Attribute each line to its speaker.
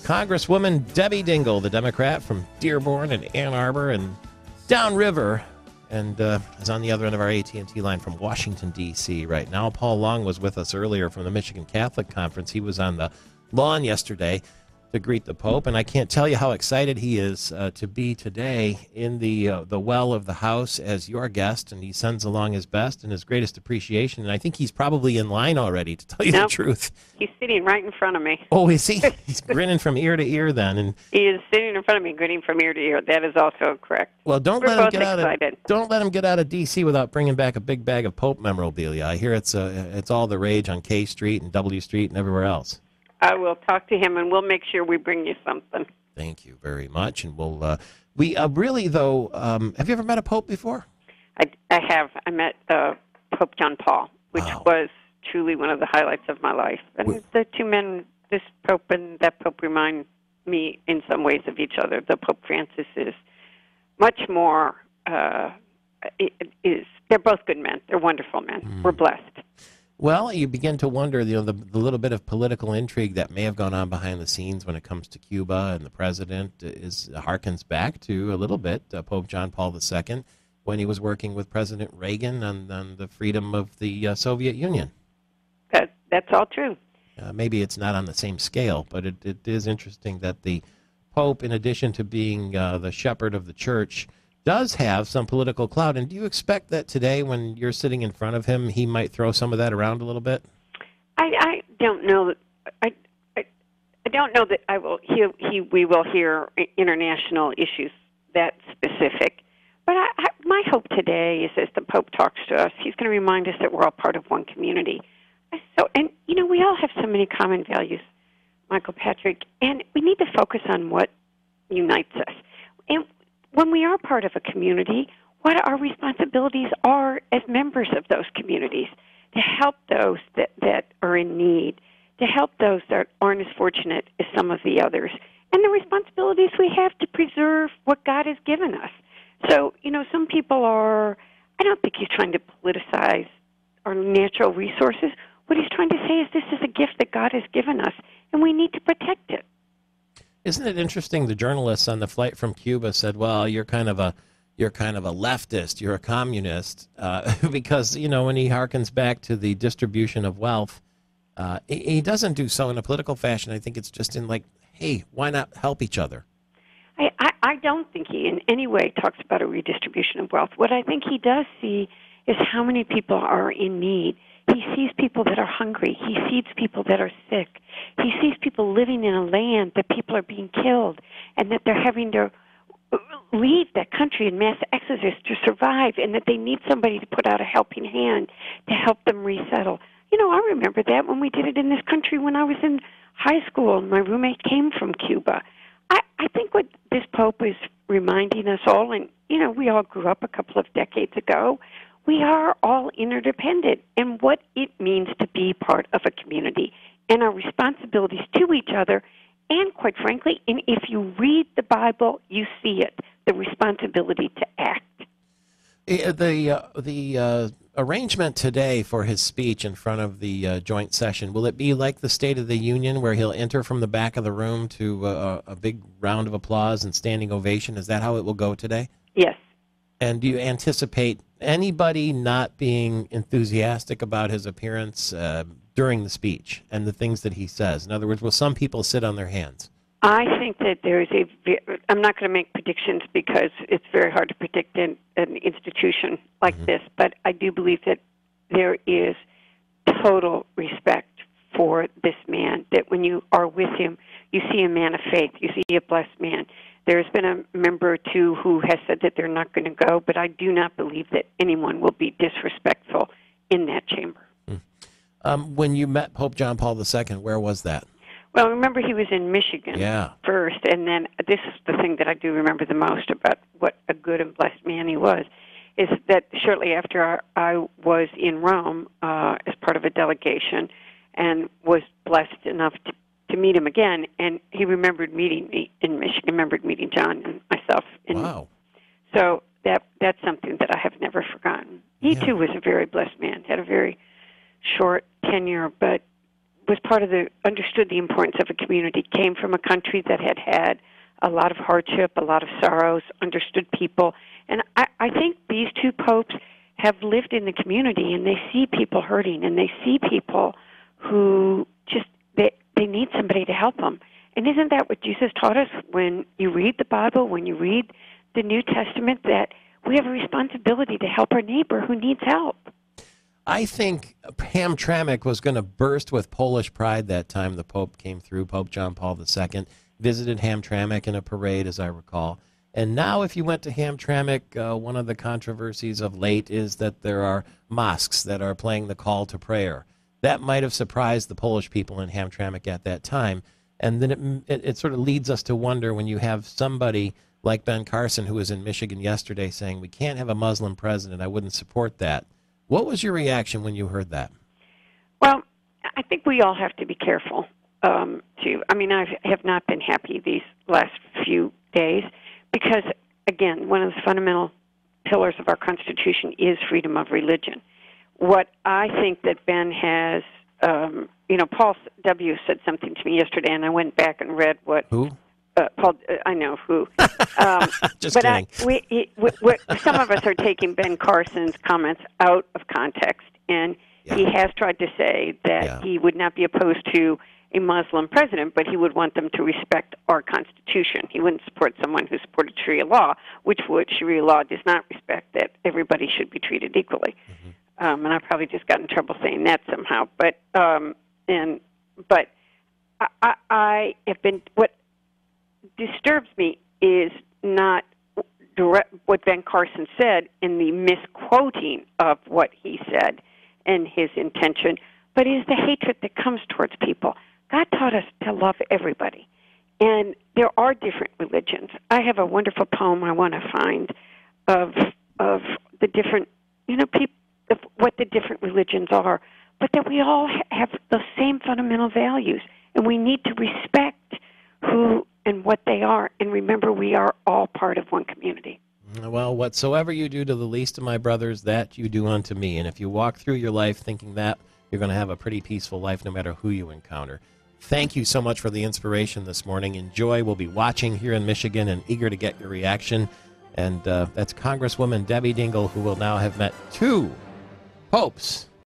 Speaker 1: Congresswoman Debbie Dingell, the Democrat from Dearborn and Ann Arbor and downriver, and is on the other end of our AT&T line from Washington, D.C. right now. Paul Long was with us earlier from the Michigan Catholic Conference. He was on the lawn yesterday to greet the Pope, and I can't tell you how excited he is to be today in the well of the House as your guest, and he sends along his best and his greatest appreciation, and I think he's probably in line already, to tell you the truth.
Speaker 2: He's sitting right in front of me.
Speaker 1: Oh, is he? He's grinning from ear to ear then. And
Speaker 2: he is sitting in front of me, grinning from ear to ear. That is also correct.
Speaker 1: Well, don't let him get out of D.C. without bringing back a big bag of Pope memorabilia. I hear it's all the rage on K Street and W Street and everywhere else.
Speaker 2: I will talk to him, and we'll make sure we bring you something.
Speaker 1: Thank you very much. And we'll we really, though, have you ever met a Pope before?
Speaker 2: I have. I met Pope John Paul, which was truly one of the highlights of my life. And the two men, this Pope and that Pope, remind me in some ways of each other. The Pope Francis is much more, they're both good men. They're wonderful men. We're blessed.
Speaker 1: Well, you begin to wonder, the little bit of political intrigue that may have gone on behind the scenes when it comes to Cuba and the president harkens back to a little bit Pope John Paul II when he was working with President Reagan on the freedom of the Soviet Union.
Speaker 2: That's all true.
Speaker 1: Maybe it's not on the same scale, but it is interesting that the Pope, in addition to being the shepherd of the church, does have some political clout. And do you expect that today, when you're sitting in front of him, he might throw some of that around a little bit?
Speaker 2: I don't know. I don't know that we will hear international issues that specific. But my hope today is, as the Pope talks to us, he's going to remind us that we're all part of one community. And we all have so many common values, Michael Patrick, and we need to focus on what unites us. And when we are part of a community, what our responsibilities are as members of those communities, to help those that are in need, to help those that aren't as fortunate as some of the others, and the responsibilities we have to preserve what God has given us. So, some people I don't think he's trying to politicize our natural resources. What he's trying to say is this is a gift that God has given us, and we need to protect it.
Speaker 1: Isn't it interesting? The journalists on the flight from Cuba said, "Well, you're kind of a leftist, you're a communist," because when he harkens back to the distribution of wealth, he doesn't do so in a political fashion. I think it's just in hey, why not help each other?
Speaker 2: I don't think he in any way talks about a redistribution of wealth. What I think he does see is how many people are in need. He sees people that are hungry. He sees people that are sick. He sees people living in a land that people are being killed and that they're having to leave that country in mass exodus to survive, and that they need somebody to put out a helping hand to help them resettle. I remember that when we did it in this country when I was in high school and my roommate came from Cuba. I think what this Pope is reminding us all, and, we all grew up a couple of decades ago, we are all interdependent, and what it means to be part of a community and our responsibilities to each other. And quite frankly, and if you read the Bible, you see it, the responsibility to act.
Speaker 1: The arrangement today for his speech in front of the joint session, will it be like the State of the Union, where he'll enter from the back of the room to a big round of applause and standing ovation? Is that how it will go today?
Speaker 2: Yes.
Speaker 1: And do you anticipate anybody not being enthusiastic about his appearance during the speech and the things that he says? In other words, will some people sit on their hands?
Speaker 2: I think that I'm not going to make predictions because it's very hard to predict an institution like this, but I do believe that there is total respect for this man, that when you are with him, you see a man of faith, you see a blessed man. There's been a member or two who has said that they're not going to go, but I do not believe that anyone will be disrespectful in that chamber.
Speaker 1: When you met Pope John Paul II, where was that?
Speaker 2: Well, remember he was in Michigan first, and then this is the thing that I do remember the most about what a good and blessed man he was, is that shortly after I was in Rome as part of a delegation and was blessed enough to meet him again, and he remembered meeting me in Michigan, remembered meeting John and myself.
Speaker 1: Wow.
Speaker 2: So that's something that I have never forgotten. He, too, was a very blessed man, had a very short tenure, but was part of understood the importance of a community, came from a country that had had a lot of hardship, a lot of sorrows, understood people. And I think these two popes have lived in the community, and they see people hurting, and they see people who just, they need somebody to help them. And isn't that what Jesus taught us when you read the Bible, when you read the New Testament, that we have a responsibility to help our neighbor who needs help?
Speaker 1: I think Hamtramck was going to burst with Polish pride that time the Pope came through. Pope John Paul II visited Hamtramck in a parade, as I recall. And now if you went to Hamtramck, one of the controversies of late is that there are mosques that are playing the call to prayer. That might have surprised the Polish people in Hamtramck at that time. And then it sort of leads us to wonder when you have somebody like Ben Carson, who was in Michigan yesterday, saying we can't have a Muslim president. I wouldn't support that. What was your reaction when you heard that?
Speaker 2: Well, I think we all have to be careful, too. I mean, I have not been happy these last few days because, again, one of the fundamental pillars of our Constitution is freedom of religion. What I think that Ben has, Paul W. said something to me yesterday, and I went back and read what...
Speaker 1: Who?
Speaker 2: Paul, I know who.
Speaker 1: Just
Speaker 2: but
Speaker 1: kidding.
Speaker 2: Some of us are taking Ben Carson's comments out of context, and he has tried to say that he would not be opposed to a Muslim president, but he would want them to respect our Constitution. He wouldn't support someone who supported Sharia law, which Sharia law does not respect that everybody should be treated equally. Mm-hmm. And I probably just got in trouble saying that somehow. But I have been what disturbs me is not what Ben Carson said in the misquoting of what he said and his intention, but is the hatred that comes towards people. God taught us to love everybody, and there are different religions. I have a wonderful poem I want to find of the different, of what the different religions are, but that we all have the same fundamental values, and we need to respect who and what they are, and remember we are all part of one community.
Speaker 1: Well, whatsoever you do to the least of my brothers, that you do unto me. And if you walk through your life thinking that, you're going to have a pretty peaceful life no matter who you encounter. Thank you so much for the inspiration this morning. Enjoy. We'll be watching here in Michigan and eager to get your reaction. And that's Congresswoman Debbie Dingell, who will now have met two popes